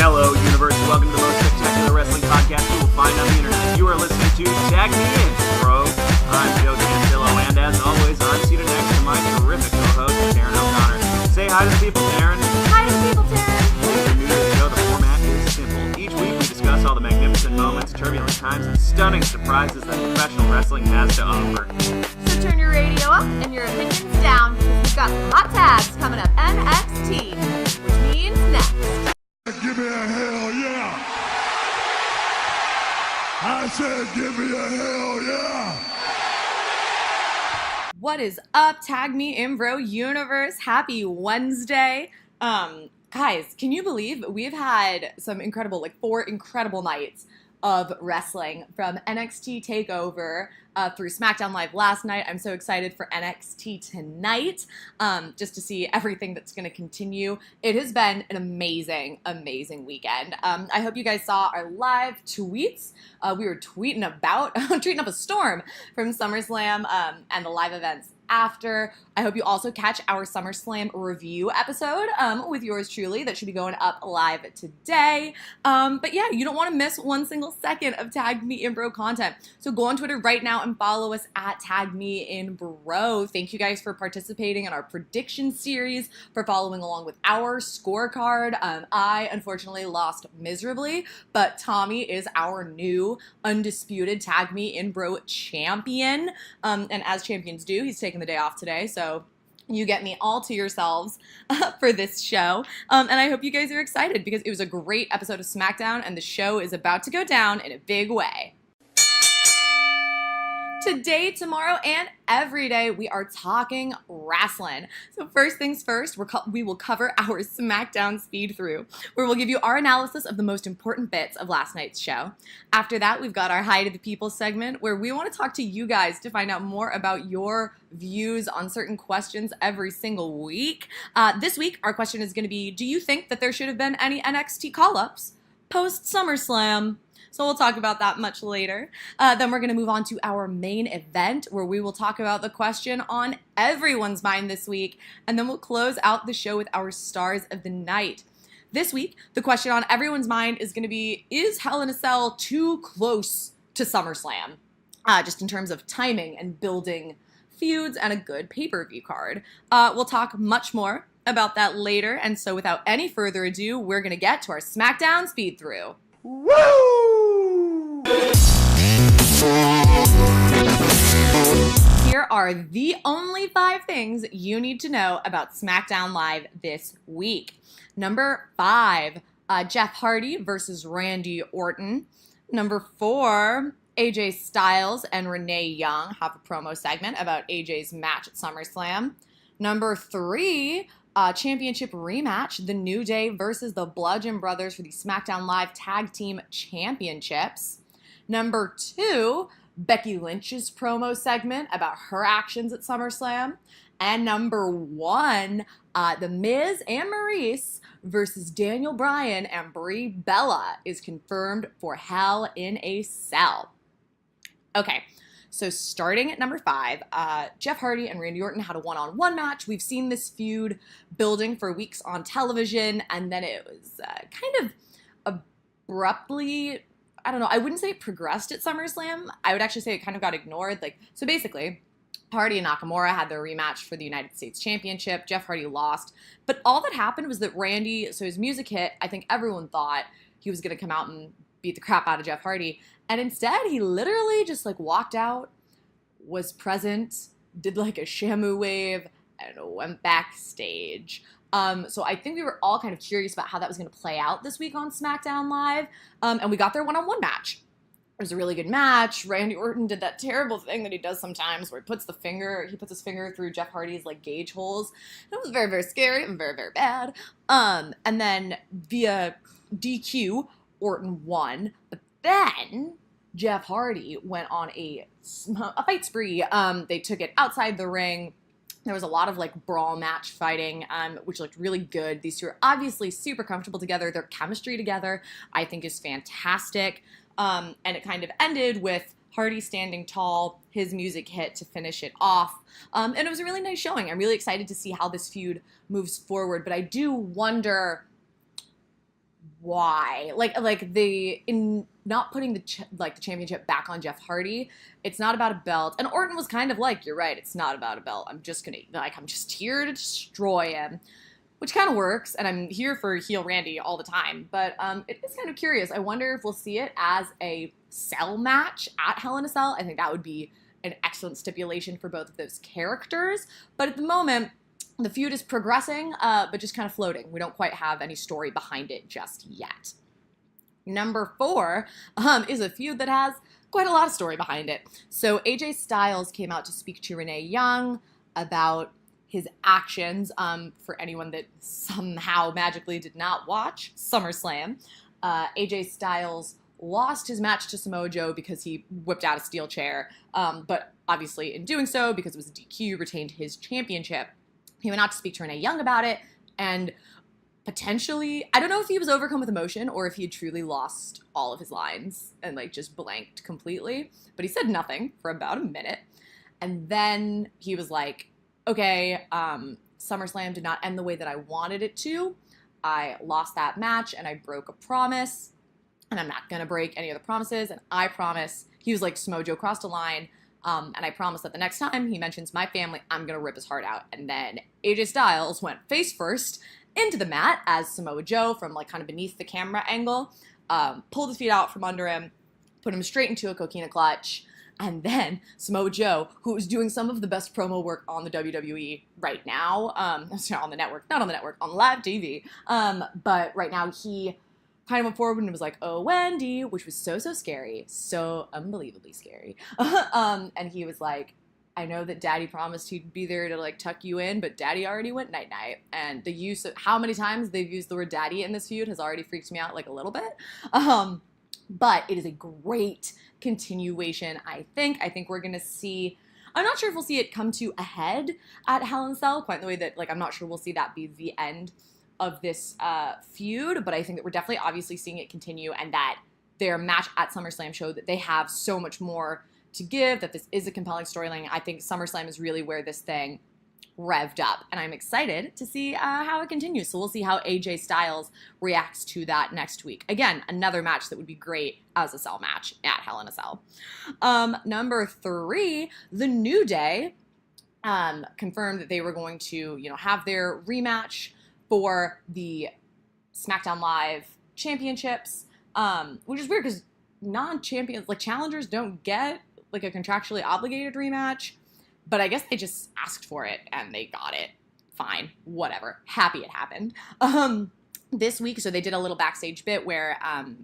Hello, universe. Welcome to the most spectacular wrestling podcast you will find on the internet. You are listening to Tag Me In, Bro. I'm Joe Cancillo, and as always, I'm seated next to my terrific co-host, Taryn O'Connor. Say hi to the people, Taryn. Hi to the people, Taryn. If you're new to the show, the format is simple. Each week we discuss all the magnificent moments, turbulent times, and stunning surprises that professional wrestling has to offer. So turn your radio up and your opinions down, because we've got some hot tags coming up NXT, which means next. Give me a hell yeah! I said give me a hell yeah! What is up, Tag Me In Bro universe? Happy Wednesday. Guys, can you believe we've had some incredible, 4 incredible nights of wrestling from NXT TakeOver through SmackDown Live last night. I'm so excited for NXT tonight, just to see everything that's going to continue. It has been an amazing, amazing weekend. I hope you guys saw our live tweets. We were tweeting about, treating up a storm from SummerSlam and the live events after. I hope you also catch our SummerSlam review episode with yours truly. That should be going up live today. But yeah, you don't want to miss one single second of Tag Me In Bro content. So go on Twitter right now and follow us at Tag Me In Bro. Thank you guys for participating in our prediction series, for following along with our scorecard. I unfortunately lost miserably, but Tommy is our new undisputed Tag Me In Bro champion. And as champions do, he's taking the day off today, so you get me all to yourselves for this show. And I hope you guys are excited, because it was a great episode of SmackDown, and the show is about to go down in a big way. Today, tomorrow, and every day, we are talking wrestling. So first things first, we will cover our SmackDown speed through, where we'll give you our analysis of the most important bits of last night's show. After that, we've got our Hi to the People segment, where we want to talk to you guys to find out more about your views on certain questions every single week. This week, our question is going to be, do you think that there should have been any NXT call-ups post SummerSlam? So we'll talk about that much later. Then we're going to move on to our main event, where we will talk about the question on everyone's mind this week. And then we'll close out the show with our stars of the night. This week, the question on everyone's mind is going to be, is Hell in a Cell too close to SummerSlam? Just in terms of timing and building feuds and a good pay-per-view card. We'll talk much more about that later. And so without any further ado, we're going to get to our SmackDown speed through. Woo! Here are the only 5 things you need to know about SmackDown Live this week. Number 5, Jeff Hardy versus Randy Orton. Number 4, AJ Styles and Renee Young have a promo segment about AJ's match at SummerSlam. Number 3, championship rematch, The New Day versus the Bludgeon Brothers for the SmackDown Live Tag Team Championships. Number 2, Becky Lynch's promo segment about her actions at SummerSlam. And number 1, The Miz and Maurice versus Daniel Bryan and Brie Bella is confirmed for Hell in a Cell. Okay. So starting at number 5, Jeff Hardy and Randy Orton had a one-on-one match. We've seen this feud building for weeks on television, and then it was kind of abruptly, I don't know, I wouldn't say it progressed at SummerSlam. I would actually say it kind of got ignored. So basically, Hardy and Nakamura had their rematch for the United States Championship. Jeff Hardy lost. But all that happened was that Randy, so his music hit, I think everyone thought he was going to come out and beat the crap out of Jeff Hardy. And instead, he literally just walked out, was present, did a Shamu wave, and went backstage. So I think we were all kind of curious about how that was going to play out this week on SmackDown Live. And we got their one-on-one match. It was a really good match. Randy Orton did that terrible thing that he does sometimes, where he puts his finger through Jeff Hardy's gauge holes. It was very, very scary and very, very bad. And then via DQ, Orton won. But then Jeff Hardy went on a fight spree. They took it outside the ring. There was a lot of brawl match fighting, which looked really good. These two are obviously super comfortable together. Their chemistry together, I think, is fantastic. And it kind of ended with Hardy standing tall, his music hit to finish it off. And it was a really nice showing. I'm really excited to see how this feud moves forward. But I do wonder why? Like the in not putting the the championship back on Jeff Hardy. It's not about a belt. And Orton was kind of like, you're right, it's not about a belt. I'm just here to destroy him, which kind of works. And I'm here for heel Randy all the time. But it is kind of curious. I wonder if we'll see it as a cell match at Hell in a Cell. I think that would be an excellent stipulation for both of those characters. But at the moment, the feud is progressing, but just kind of floating. We don't quite have any story behind it just yet. Number 4 is a feud that has quite a lot of story behind it. So AJ Styles came out to speak to Renee Young about his actions. For anyone that somehow magically did not watch SummerSlam, AJ Styles lost his match to Samoa Joe because he whipped out a steel chair, but obviously in doing so, because it was a DQ, retained his championship. He went out to speak to Renee Young about it, and potentially, I don't know if he was overcome with emotion or if he had truly lost all of his lines and just blanked completely, but he said nothing for about a minute. And then he was like, okay, SummerSlam did not end the way that I wanted it to. I lost that match and I broke a promise, and I'm not going to break any other promises. And I promise, he was like, Samoa Joe crossed a line. And I promise that the next time he mentions my family, I'm going to rip his heart out. And then AJ Styles went face first into the mat as Samoa Joe, from kind of beneath the camera angle, pulled his feet out from under him, put him straight into a coquina clutch. And then Samoa Joe, who is doing some of the best promo work on the WWE right now, on the network, not on the network, on live TV, but right now he kind of went forward and was like, oh, Wendy, which was so scary, so unbelievably scary. And he was like, I know that Daddy promised he'd be there to tuck you in, but Daddy already went night-night. And the use of how many times they've used the word Daddy in this feud has already freaked me out a little bit. But it is a great continuation, I think. I think we're going to see, I'm not sure if we'll see it come to a head at Hell in a Cell, quite in the way that, I'm not sure we'll see that be the end of this feud, but I think that we're definitely obviously seeing it continue, and that their match at SummerSlam showed that they have so much more to give, that this is a compelling storyline. I think SummerSlam is really where this thing revved up, and I'm excited to see how it continues. So we'll see how AJ Styles reacts to that next week. Again, another match that would be great as a cell match at Hell in a Cell. Number 3, The New Day confirmed that they were going to, have their rematch for the SmackDown Live championships, which is weird because non-champions, challengers don't get a contractually obligated rematch, but I guess they just asked for it and they got it. Fine, whatever. Happy it happened. This week, so they did a little backstage bit where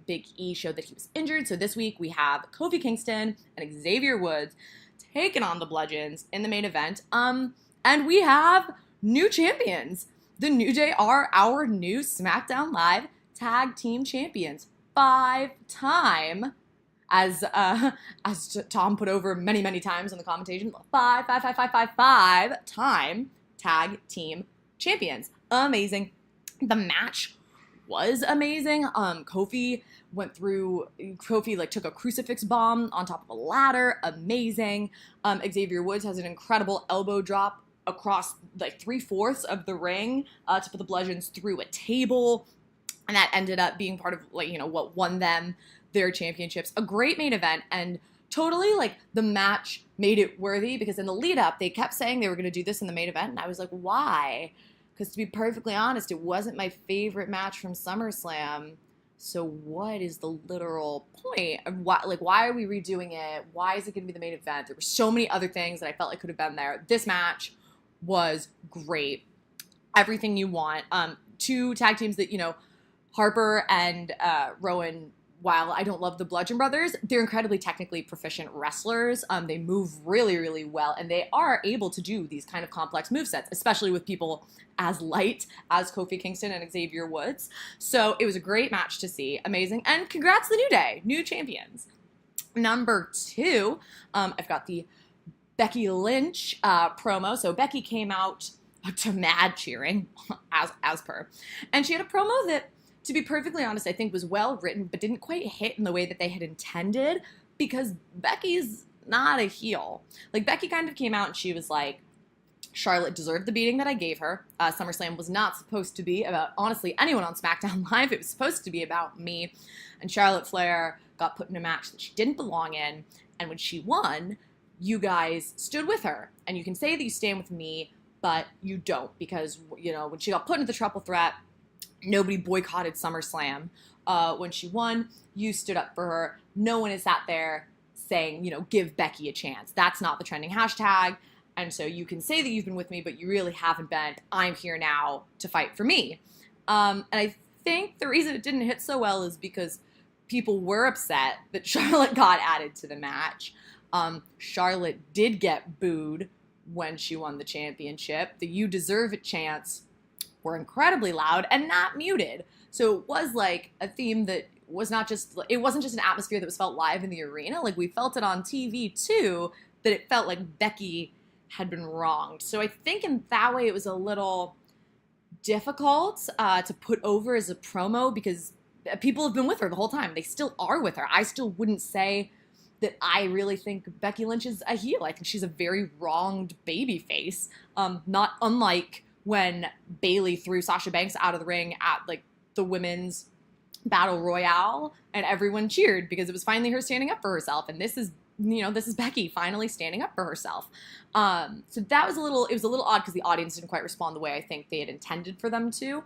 Big E showed that he was injured. So this week we have Kofi Kingston and Xavier Woods taking on the Bludgeons in the main event. And we have new champions. The New Day are our new SmackDown Live Tag Team Champions. 5-time, as Tom put over many times on the commentation, 5-time Tag Team Champions. Amazing. The match was amazing. Kofi took a crucifix bomb on top of a ladder. Amazing. Xavier Woods has an incredible elbow drop across 3/4 of the ring to put the Bludgeons through a table, and that ended up being part of what won them their championships. A great main event, and totally the match made it worthy, because in the lead up they kept saying they were going to do this in the main event, and I was like, why? Because to be perfectly honest, it wasn't my favorite match from SummerSlam. So what is the literal point? Why are we redoing it? Why is it going to be the main event? There were so many other things that I felt could have been there. This match was great. Everything you want. Two tag teams that, Harper and Rowan, while I don't love the Bludgeon Brothers, they're incredibly technically proficient wrestlers. They move really well, and they are able to do these kind of complex movesets, especially with people as light as Kofi Kingston and Xavier Woods. So it was a great match to see. Amazing. And congrats to the New Day, new champions. Number 2, I've got the Becky Lynch promo. So Becky came out to mad cheering, as per. And she had a promo that, to be perfectly honest, I think was well written, but didn't quite hit in the way that they had intended, because Becky's not a heel. Becky kind of came out and she was like, Charlotte deserved the beating that I gave her. SummerSlam was not supposed to be about, honestly, anyone on SmackDown Live. It was supposed to be about me. And Charlotte Flair got put in a match that she didn't belong in. And when she won, you guys stood with her. And you can say that you stand with me, but you don't. Because, you know, when she got put into the triple threat, nobody boycotted SummerSlam. When she won, you stood up for her. No one is sat there saying, you know, give Becky a chance. That's not the trending hashtag. And so you can say that you've been with me, but you really haven't been. I'm here now to fight for me. And I think the reason it didn't hit so well is because people were upset that Charlotte got added to the match. Charlotte did get booed when she won the championship. The "you deserve it" chants were incredibly loud and not muted. So it was like a theme that was not just, it wasn't just an atmosphere that was felt live in the arena. Like, we felt it on TV too, that it felt like Becky had been wronged. So I think in that way it was a little difficult to put over as a promo, because people have been with her the whole time. They still are with her. I still wouldn't say that I really think Becky Lynch is a heel. I think she's a very wronged babyface, not unlike when Bayley threw Sasha Banks out of the ring at like the women's battle royale, and everyone cheered because it was finally her standing up for herself. And this is, you know, this is Becky finally standing up for herself. So that was it was a little odd because the audience didn't quite respond the way I think they had intended for them to.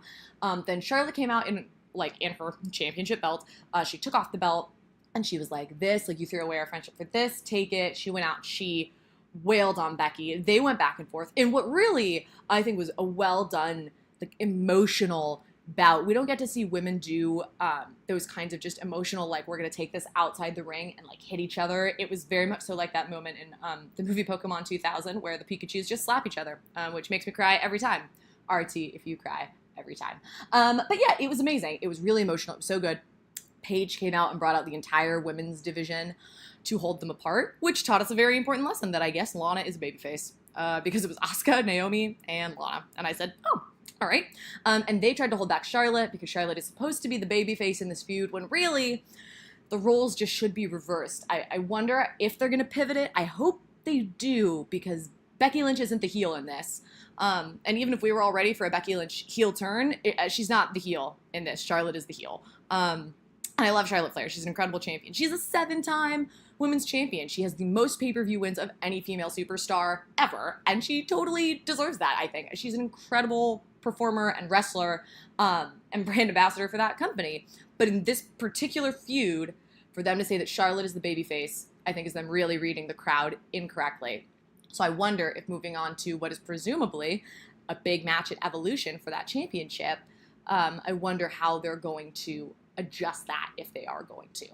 Then Charlotte came out in her championship belt. She took off the belt and she was like, this, like, you threw away our friendship for this, take it. She went out, she wailed on Becky. They went back and forth in what really, I think, was a well done, like, emotional bout. We don't get to see women do those kinds of just emotional, like, we're going to take this outside the ring and, like, hit each other. It was very much so like that moment in the movie Pokemon 2000 where the Pikachus just slap each other, which makes me cry every time. RT, if you cry every time. But yeah, it was amazing. It was really emotional. It was so good. Paige came out and brought out the entire women's division to hold them apart, which taught us a very important lesson that I guess Lana is a babyface, because it was Asuka, Naomi, and Lana. And I said, oh, all right. And they tried to hold back Charlotte because Charlotte is supposed to be the babyface in this feud, when really the roles just should be reversed. I wonder if they're going to pivot it. I hope they do, because Becky Lynch isn't the heel in this. And even if we were all ready for a Becky Lynch heel turn, she's not the heel in this. Charlotte is the heel. And I love Charlotte Flair. She's an incredible champion. She's a 7-time women's champion. She has the most pay-per-view wins of any female superstar ever. And she totally deserves that, I think. She's an incredible performer and wrestler, and brand ambassador for that company. But in this particular feud, for them to say that Charlotte is the babyface, I think is them really reading the crowd incorrectly. So I wonder if moving on to what is presumably a big match at Evolution for that championship, I wonder how they're going to adjust that, if they are going to.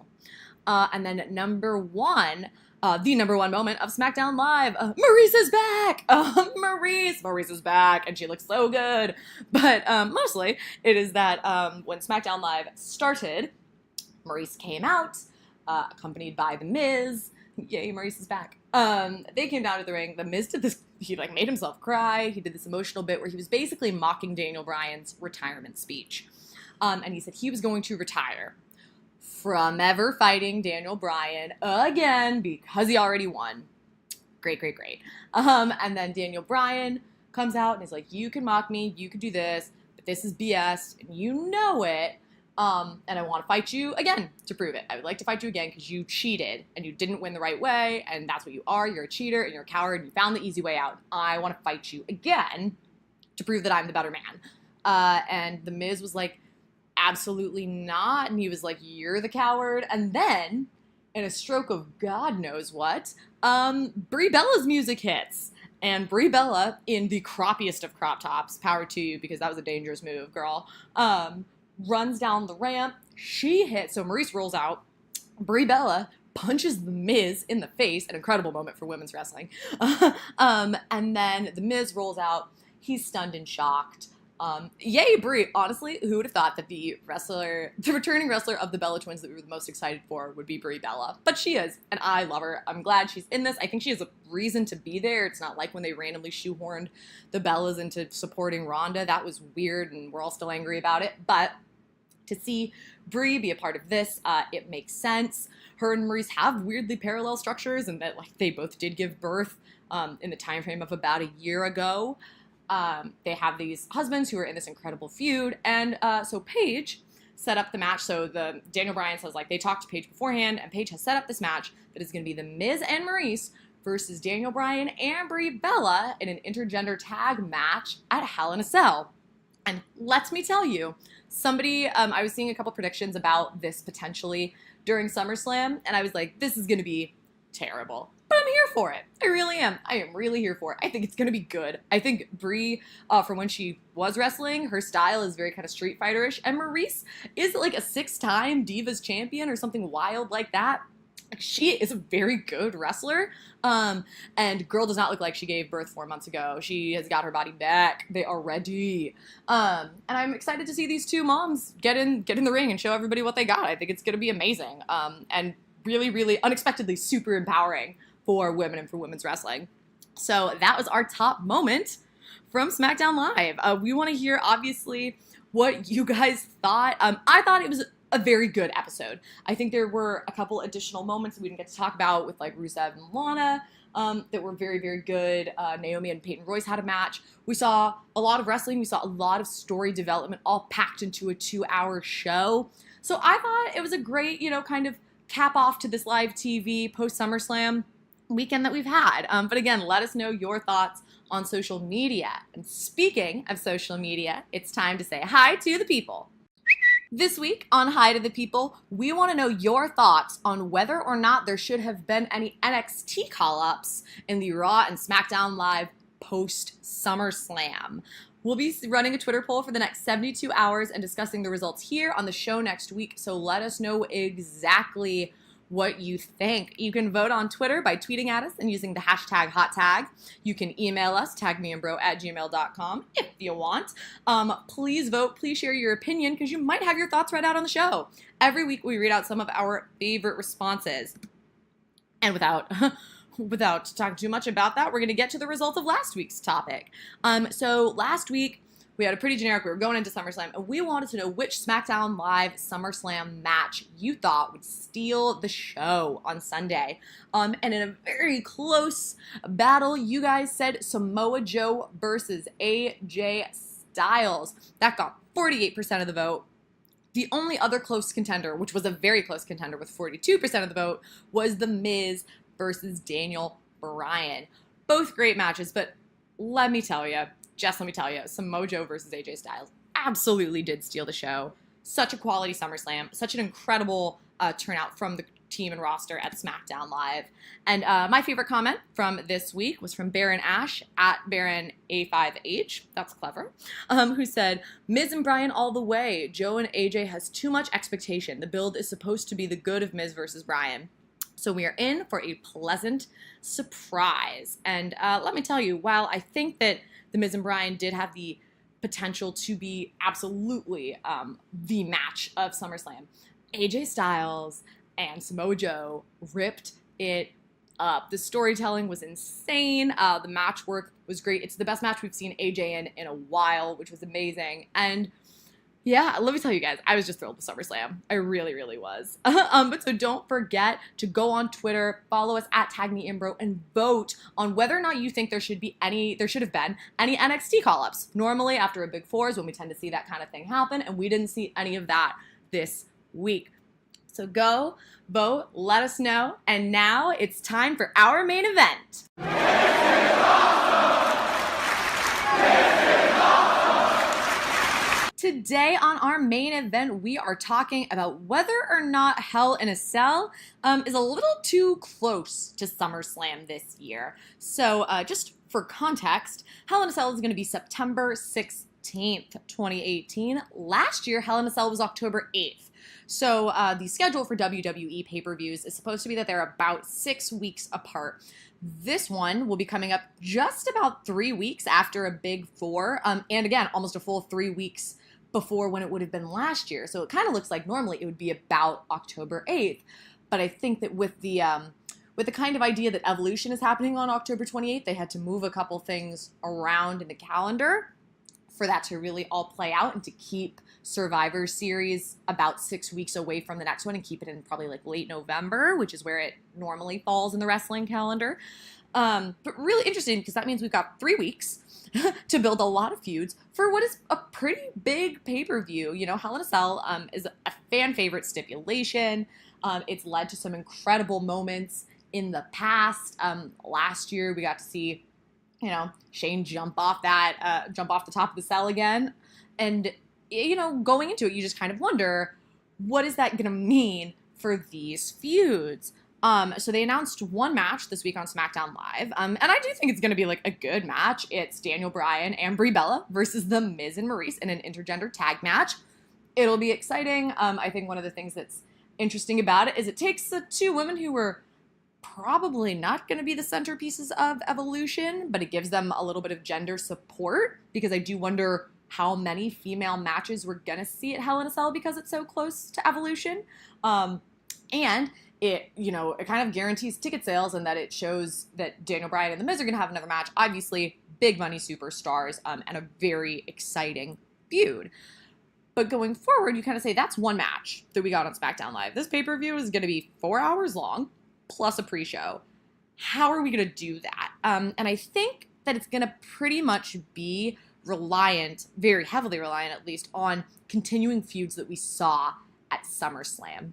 And then the number one moment of SmackDown Live, Maryse is back! Maryse is back, and she looks so good. But mostly, it is that when SmackDown Live started, Maryse came out, accompanied by The Miz. Yay, Maryse is back. They came down to the ring. The Miz did this, he like made himself cry. He did this emotional bit where he was basically mocking Daniel Bryan's retirement speech. And he said he was going to retire from ever fighting Daniel Bryan again because he already won. Great. And then Daniel Bryan comes out and is like, you can mock me, you can do this, but this is BS, and you know it. And I want to fight you again to prove it. I would like to fight you again because you cheated and you didn't win the right way, and that's what you are. You're a cheater and you're a coward and you found the easy way out. I want to fight you again to prove that I'm the better man. And The Miz was like, absolutely not. And he was like, you're the coward. And then, in a stroke of God knows what, Brie Bella's music hits. And Brie Bella, in the croppiest of crop tops, power to you because that was a dangerous move, girl, runs down the ramp. She hits, so Maryse rolls out. Brie Bella punches The Miz in the face, an incredible moment for women's wrestling. And then The Miz rolls out. He's stunned and shocked. Yay, Brie. Honestly, who would have thought that the returning wrestler of the Bella Twins that we were the most excited for would be Brie Bella? But she is, and I love her. I'm glad she's in this. I think she has a reason to be there. It's not like when they randomly shoehorned the Bellas into supporting Ronda. That was weird, and we're all still angry about it. But to see Brie be a part of this, it makes sense. Her and Maurice have weirdly parallel structures, and that like they both did give birth in the time frame of about a year ago. They have these husbands who are in this incredible feud, and so Paige set up the match. So the Daniel Bryan says like they talked to Paige beforehand, and Paige has set up this match that is going to be the Miz and Maurice versus Daniel Bryan and Brie Bella in an intergender tag match at Hell in a Cell. And let me tell you, I was seeing a couple predictions about this potentially during SummerSlam, and I was like, this is going to be terrible. But I'm here for it. I really am. I am really here for it. I think it's going to be good. I think Brie, from when she was wrestling, her style is very kind of Street Fighter-ish, and Maurice is like a 6-time Divas champion or something wild like that. She is a very good wrestler, and girl does not look like she gave birth 4 months ago. She has got her body back. They are ready, and I'm excited to see these two moms get in the ring and show everybody what they got. I think it's going to be amazing, and really, really unexpectedly super empowering for women and for women's wrestling. So that was our top moment from SmackDown Live. We want to hear, obviously, what you guys thought. I thought it was a very good episode. I think there were a couple additional moments that we didn't get to talk about with like Rusev and Lana that were very, very good. Naomi and Peyton Royce had a match. We saw a lot of wrestling. We saw a lot of story development all packed into a 2-hour show. So I thought it was a great, kind of cap off to this live TV post SummerSlam weekend that we've had. But again, let us know your thoughts on social media. And speaking of social media, it's time to say hi to the people. This week on Hi to the People, we want to know your thoughts on whether or not there should have been any NXT call-ups in the Raw and SmackDown Live post-SummerSlam. We'll be running a Twitter poll for the next 72 hours and discussing the results here on the show next week, so let us know exactly what you think. You can vote on Twitter by tweeting at us and using the hashtag #HotTag. You can email us, tagmeandbro@gmail.com if you want. Please vote, please share your opinion, because you might have your thoughts read out on the show. Every week we read out some of our favorite responses. And without talking too much about that, we're going to get to the results of last week's topic. So last week, we had a pretty generic, we were going into SummerSlam, and we wanted to know which SmackDown Live SummerSlam match you thought would steal the show on Sunday. And in a very close battle, you guys said Samoa Joe versus AJ Styles. That got 48% of the vote. The only other close contender, which was a very close contender with 42% of the vote, was The Miz versus Daniel Bryan. Both great matches, but let me tell you, Samoa Joe versus AJ Styles absolutely did steal the show. Such a quality SummerSlam, such an incredible turnout from the team and roster at SmackDown Live. And my favorite comment from this week was from Baron Ash at Baron A5H, that's clever, who said, Miz and Bryan all the way. Joe and AJ has too much expectation. The build is supposed to be the good of Miz versus Bryan. So we are in for a pleasant surprise. And let me tell you, while I think that The Miz and Bryan did have the potential to be absolutely the match of SummerSlam, AJ Styles and Samoa Joe ripped it up. The storytelling was insane. The match work was great. It's the best match we've seen AJ in a while, which was amazing. And yeah, let me tell you guys, I was just thrilled with SummerSlam. I really, really was. But so don't forget to go on Twitter, follow us at TagMeInBro, and vote on whether or not you think there should have been any NXT call-ups. Normally, after a Big Four is when we tend to see that kind of thing happen, and we didn't see any of that this week. So go, vote, let us know, and now it's time for our main event. Today on our main event, we are talking about whether or not Hell in a Cell is a little too close to SummerSlam this year. So just for context, Hell in a Cell is going to be September 16th, 2018. Last year, Hell in a Cell was October 8th. So the schedule for WWE pay-per-views is supposed to be that they're about 6 weeks apart. This one will be coming up just about 3 weeks after a Big Four, and again, almost a full 3 weeks before when it would have been last year. So it kind of looks like normally it would be about October 8th. But I think that with the kind of idea that Evolution is happening on October 28th, they had to move a couple things around in the calendar. for that to really all play out and to keep Survivor Series about 6 weeks away from the next one and keep it in probably like late November, which is where it normally falls in the wrestling calendar. But really interesting because that means we've got 3 weeks to build a lot of feuds for what is a pretty big pay-per-view. You know, Hell in a Cell is a fan favorite stipulation. It's led to some incredible moments in the past. Last year we got to see, you know, Shane jump off the top of the cell again. And, you know, going into it, you just kind of wonder, what is that going to mean for these feuds? So they announced one match this week on SmackDown Live, and I do think it's going to be like a good match. It's Daniel Bryan and Brie Bella versus The Miz and Maurice in an intergender tag match. It'll be exciting. I think one of the things that's interesting about it is it takes the two women who were probably not going to be the centerpieces of Evolution, but it gives them a little bit of gender support, because I do wonder how many female matches we're going to see at Hell in a Cell because it's so close to Evolution. And it, you know, it kind of guarantees ticket sales, and that it shows that Daniel Bryan and The Miz are going to have another match. Obviously, big money superstars, and a very exciting feud. But going forward, you kind of say that's one match that we got on SmackDown Live. This pay-per-view is going to be 4 hours long, plus a pre-show. How are we going to do that? And I think that it's going to pretty much be reliant, very heavily reliant at least, on continuing feuds that we saw at SummerSlam.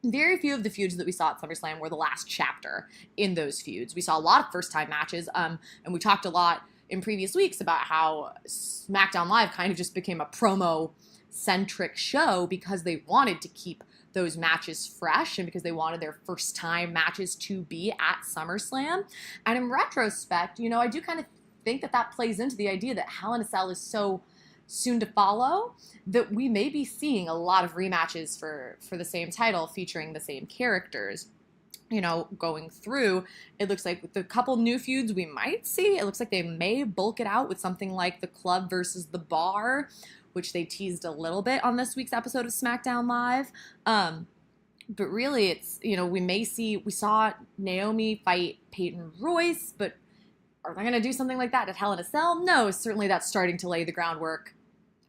Very few of the feuds that we saw at SummerSlam were the last chapter in those feuds. We saw a lot of first-time matches, and we talked a lot in previous weeks about how SmackDown Live kind of just became a promo-centric show because they wanted to keep those matches fresh and because they wanted their first-time matches to be at SummerSlam. And in retrospect, you know, I do kind of think that that plays into the idea that Hell in a Cell is so soon to follow, that we may be seeing a lot of rematches for the same title featuring the same characters. You know, going through, it looks like with the couple new feuds we might see, it looks like they may bulk it out with something like the Club versus the Bar, which they teased a little bit on this week's episode of SmackDown Live. But really, it's, you know, we saw Naomi fight Peyton Royce, but are they going to do something like that at Hell in a Cell? No, certainly that's starting to lay the groundwork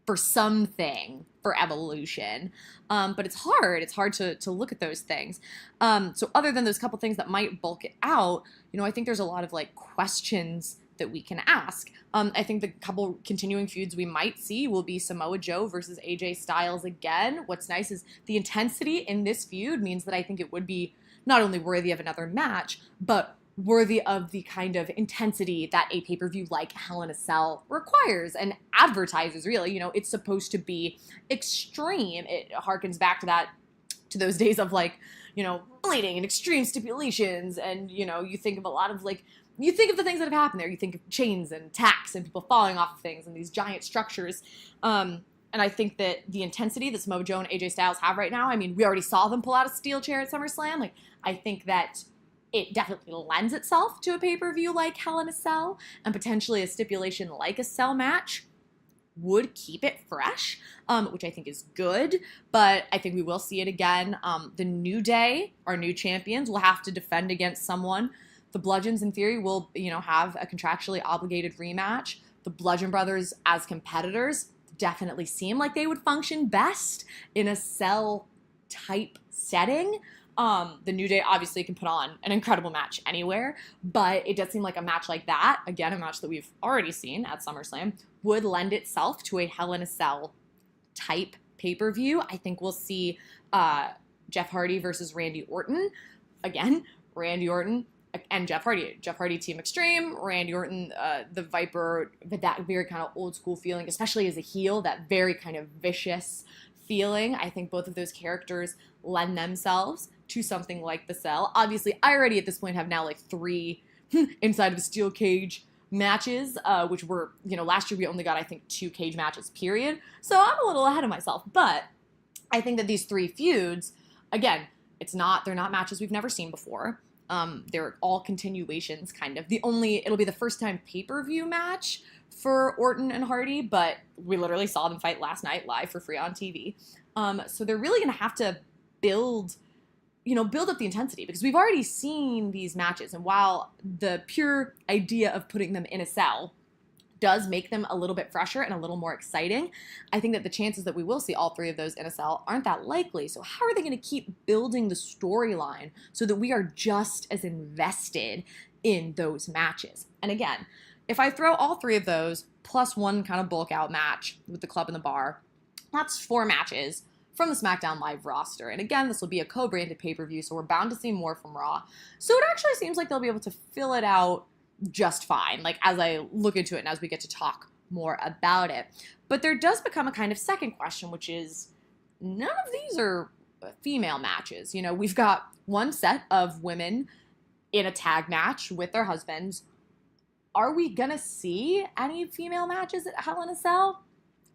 for something for Evolution. But it's hard. It's hard to look at those things. So other than those couple things that might bulk it out, you know, I think there's a lot of like questions that we can ask. I think the couple continuing feuds we might see will be Samoa Joe versus AJ Styles again. What's nice is the intensity in this feud means that I think it would be not only worthy of another match, but worthy of the kind of intensity that a pay-per-view like Hell in a Cell requires and advertises, really. You know, it's supposed to be extreme. It harkens back to those days of, like, you know, bleeding and extreme stipulations, and, you know, you think of a lot of, like, you think of the things that have happened there. You think of chains and tacks and people falling off of things and these giant structures. And I think that the intensity that Samoa Joe and AJ Styles have right now, I mean, we already saw them pull out a steel chair at SummerSlam. Like, I think that it definitely lends itself to a pay-per-view like Hell in a Cell, and potentially a stipulation like a cell match would keep it fresh, which I think is good, but I think we will see it again. The New Day, our new champions, will have to defend against someone. The Bludgeons, in theory, will, you know, have a contractually obligated rematch. The Bludgeon Brothers, as competitors, definitely seem like they would function best in a cell-type setting. The New Day obviously can put on an incredible match anywhere, but it does seem like a match like that, again, a match that we've already seen at SummerSlam, would lend itself to a Hell in a Cell type pay-per-view. I think we'll see Jeff Hardy versus Randy Orton. Again, Randy Orton and Jeff Hardy. Jeff Hardy, Team Extreme. Randy Orton, the Viper, that very kind of old school feeling, especially as a heel, that very kind of vicious feeling. I think both of those characters lend themselves to something like the Cell. Obviously, I already at this point have now like 3 inside of a steel cage matches, which were, you know, last year we only got, I think, 2 cage matches, period. So I'm a little ahead of myself. But I think that these 3 feuds, again, they're not matches we've never seen before. They're all continuations, kind of. It'll be the first time pay-per-view match for Orton and Hardy, but we literally saw them fight last night live for free on TV. So they're really going to have to build up the intensity, because we've already seen these matches, and while the pure idea of putting them in a cell does make them a little bit fresher and a little more exciting. I think that the chances that we will see all three of those in a cell aren't that likely. So how are they going to keep building the storyline so that we are just as invested in those matches? And again, if I throw all three of those plus one kind of bulk out match with the club and the bar, that's 4 matches from the SmackDown Live roster. And again, this will be a co-branded pay-per-view, so we're bound to see more from Raw. So it actually seems like they'll be able to fill it out just fine, like as I look into it and as we get to talk more about it. But there does become a kind of second question, which is none of these are female matches. You know, we've got one set of women in a tag match with their husbands. Are we gonna see any female matches at Hell in a Cell?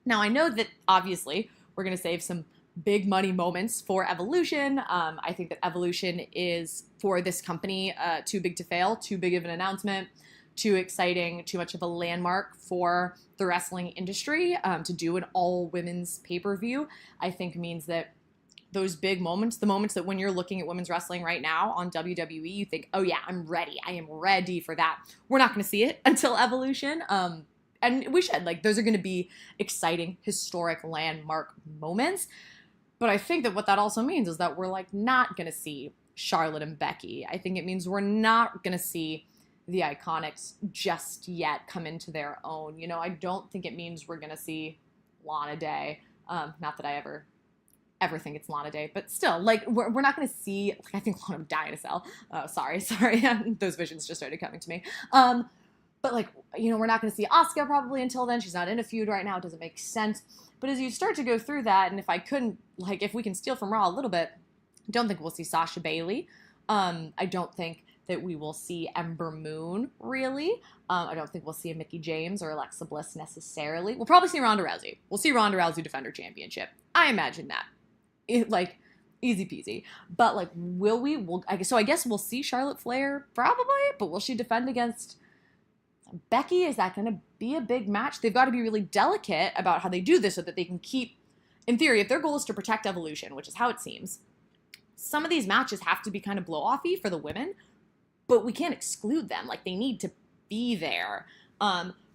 Now, I know that obviously we're gonna save some big money moments for Evolution. I think that Evolution is, for this company, too big to fail, too big of an announcement, too exciting, too much of a landmark for the wrestling industry. To do an all-women's pay-per-view, I think means that those big moments, the moments that when you're looking at women's wrestling right now on WWE, you think, oh yeah, I'm ready. I am ready for that. We're not going to see it until Evolution. And we should. Like, those are going to be exciting, historic, landmark moments. But I think that what that also means is that we're, like, not going to see Charlotte and Becky. I think it means we're not going to see the Iconics just yet come into their own. You know, I don't think it means we're going to see Lana Day. Not that I ever think it's Lana Day, but still, like, we're not going to see, like, I think Lana would die in a cell. Oh, sorry. Those visions just started coming to me. But, like, you know, we're not going to see Asuka probably until then. She's not in a feud right now. It doesn't make sense. But as you start to go through that, and if we can steal from Raw a little bit, I don't think we'll see Sasha Bailey. I don't think that we will see Ember Moon, really. I don't think we'll see a Mickie James or Alexa Bliss necessarily. We'll probably see Ronda Rousey. We'll see Ronda Rousey defend her championship. I imagine that. Easy peasy. But, like, will we? I guess we'll see Charlotte Flair, probably, but will she defend against Becky? Is that going to be a big match? They've got to be really delicate about how they do this so that they can keep, in theory, if their goal is to protect Evolution, which is how it seems, some of these matches have to be kind of blow-offy for the women, but we can't exclude them. Like, they need to be there,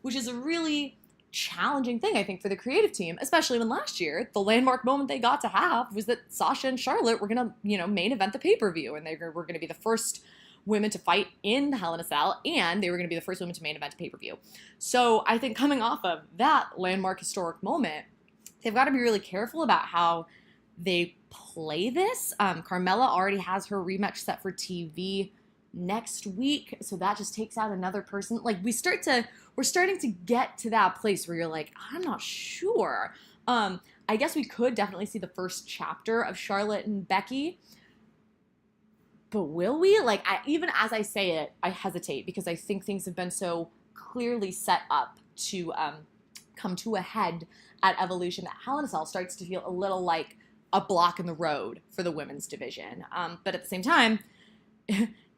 which is a really challenging thing, I think, for the creative team, especially when last year, the landmark moment they got to have was that Sasha and Charlotte were going to, you know, main event the pay-per-view, and they were going to be the first women to fight in Hell in a Cell, and they were going to be the first women to main event a pay-per-view. So I think coming off of that landmark historic moment, they've got to be really careful about how they play this. Carmella already has her rematch set for TV next week, so that just takes out another person. Like, we're starting to get to that place where you're like, I'm not sure. I guess we could definitely see the first chapter of Charlotte and Becky, but will we? Like, even as I say it, I hesitate because I think things have been so clearly set up to come to a head at Evolution that Hell in a Cell starts to feel a little like a block in the road for the women's division. But at the same time,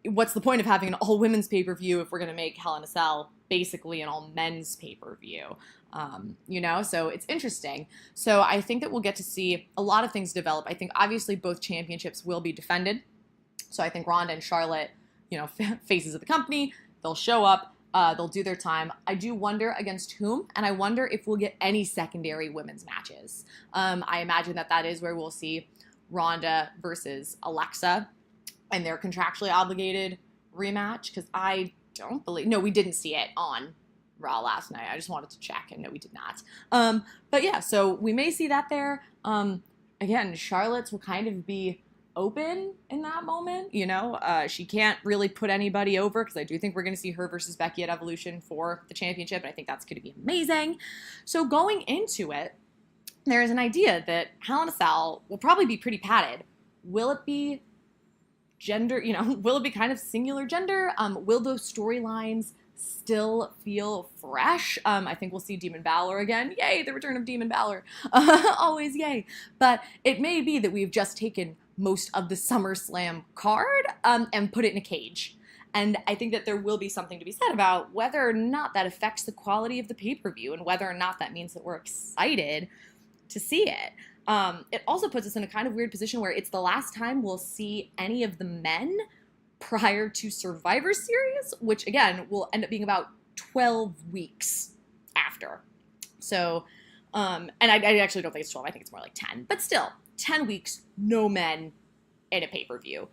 what's the point of having an all-women's pay-per-view if we're going to make Hell in a Cell basically an all-men's pay-per-view? You know, so it's interesting. So I think that we'll get to see a lot of things develop. I think obviously both championships will be defended. So I think Ronda and Charlotte, you know, faces of the company, they'll show up, they'll do their time. I do wonder against whom, and I wonder if we'll get any secondary women's matches. I imagine that is where we'll see Ronda versus Alexa and their contractually obligated rematch, because I don't believe, no, we didn't see it on Raw last night. I just wanted to check, and no, we did not. But yeah, so we may see that there. Again, Charlotte's will kind of be open in that moment, you know. She can't really put anybody over, because I do think we're going to see her versus Becky at Evolution for the championship, and I think that's going to be amazing. So going into it, there is an idea that Hell in a Cell will probably be pretty padded. Will it be gender, you know, will it be kind of singular gender? Will those storylines still feel fresh? I think we'll see Demon Balor again. Yay, the return of Demon Balor. Always yay. But it may be that we've just taken most of the SummerSlam card and put it in a cage. And I think that there will be something to be said about whether or not that affects the quality of the pay-per-view and whether or not that means that we're excited to see it. It also puts us in a kind of weird position where it's the last time we'll see any of the men prior to Survivor Series, which again will end up being about 12 weeks after. So, and I actually don't think it's 12. I think it's more like 10. But still, 10 weeks, no men in a pay-per-view.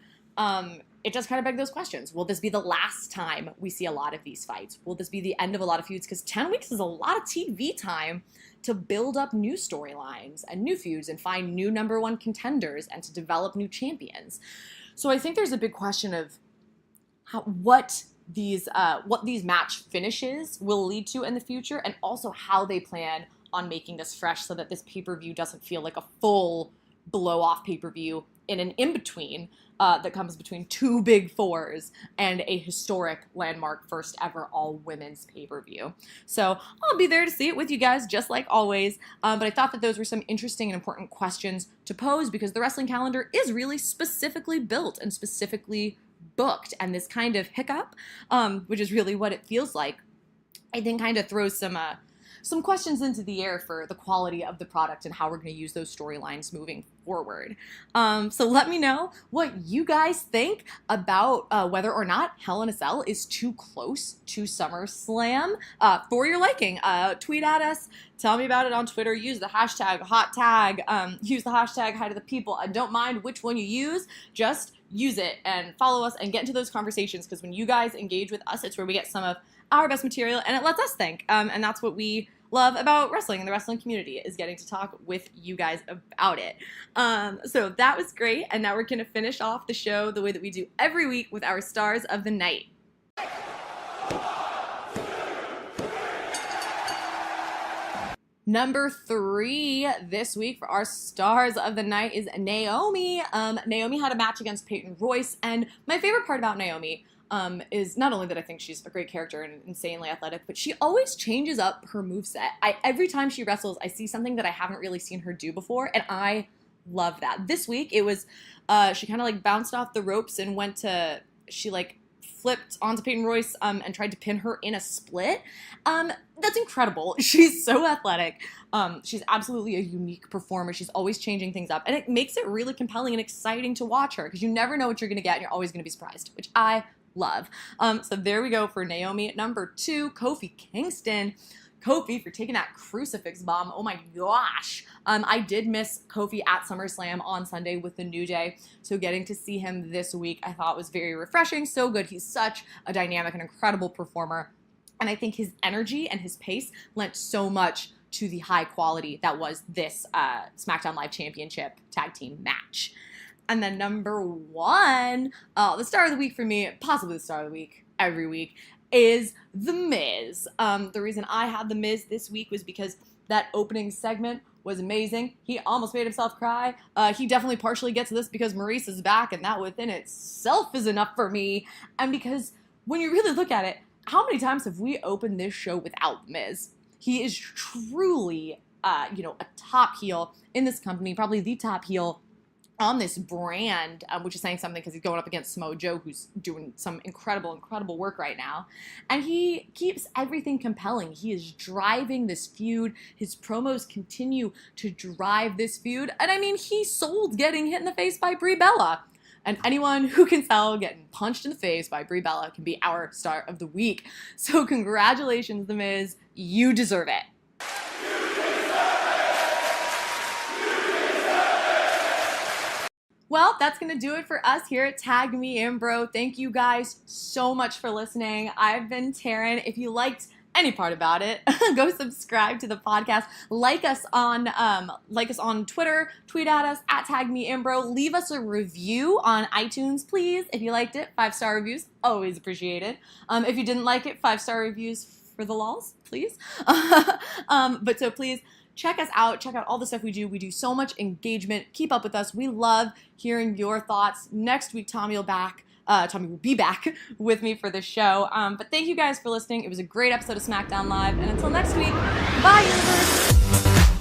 It does kind of beg those questions. Will this be the last time we see a lot of these fights? Will this be the end of a lot of feuds? Because 10 weeks is a lot of TV time to build up new storylines and new feuds and find new number one contenders and to develop new champions. So I think there's a big question of what these match finishes will lead to in the future, and also how they plan on making this fresh so that this pay-per-view doesn't feel like a full blow-off pay-per-view in an in-between that comes between two big fours and a historic landmark first ever all-women's pay-per-view. So I'll be there to see it with you guys, just like always. But I thought that those were some interesting and important questions to pose, because the wrestling calendar is really specifically built and specifically booked. And this kind of hiccup, which is really what it feels like, I think kind of throws some questions into the air for the quality of the product and how we're going to use those storylines moving forward. So let me know what you guys think about whether or not Hell in a Cell is too close to SummerSlam for your liking. Tweet at us. Tell me about it on Twitter. Use the hashtag hot tag. Use the hashtag hi to the people. I don't mind which one you use. Just use it and follow us and get into those conversations, because when you guys engage with us, it's where we get some of our best material, and it lets us think. And that's what we love about wrestling and the wrestling community, is getting to talk with you guys about it. So that was great. And now we're going to finish off the show the way that we do every week with our stars of the night. Number 3 this week for our stars of the night is Naomi. Naomi had a match against Peyton Royce, and my favorite part about Naomi is not only that I think she's a great character and insanely athletic, but she always changes up her moveset. Every time she wrestles, I see something that I haven't really seen her do before, and I love that. This week, it was, she kind of like bounced off the ropes and she like flipped onto Peyton Royce and tried to pin her in a split. That's incredible. She's so athletic. She's absolutely a unique performer. She's always changing things up, and it makes it really compelling and exciting to watch her, because you never know what you're going to get, and you're always going to be surprised, which I love. So there we go for Naomi. At number 2, Kofi Kingston. Kofi for taking that crucifix bomb. Oh my gosh. I did miss Kofi at SummerSlam on Sunday with the New Day, so getting to see him this week I thought was very refreshing. So good. He's such a dynamic and incredible performer, and I think his energy and his pace lent so much to the high quality that was this SmackDown Live Championship tag team match. And then number 1, the star of the week for me, possibly the star of the week every week, is The Miz. The reason I had The Miz this week was because that opening segment was amazing. He almost made himself cry. He definitely partially gets this because Maurice is back, and that within itself is enough for me. And because when you really look at it, how many times have we opened this show without Miz? He is truly, a top heel in this company, probably the top heel on this brand, which is saying something because he's going up against Samoa Joe, who's doing some incredible work right now. And he keeps everything compelling. He is driving this feud. His promos continue to drive this feud. And I mean, he sold getting hit in the face by Brie Bella. And anyone who can sell getting punched in the face by Brie Bella can be our star of the week. So congratulations, The Miz. You deserve it. Well, that's going to do it for us here at Tag Me In, Bro. Thank you guys so much for listening. I've been Taryn. If you liked any part about it, go subscribe to the podcast. Like us on Twitter. Tweet at us at Tag Me In, Bro. Leave us a review on iTunes, please. If you liked it, 5-star reviews, always appreciated. If you didn't like it, 5-star reviews for the lols, please. But so please, check us out. Check out all the stuff we do. We do so much engagement. Keep up with us. We love hearing your thoughts. Next week, Tommy will be back with me for the show. But thank you guys for listening. It was a great episode of SmackDown Live. And until next week, bye, universe.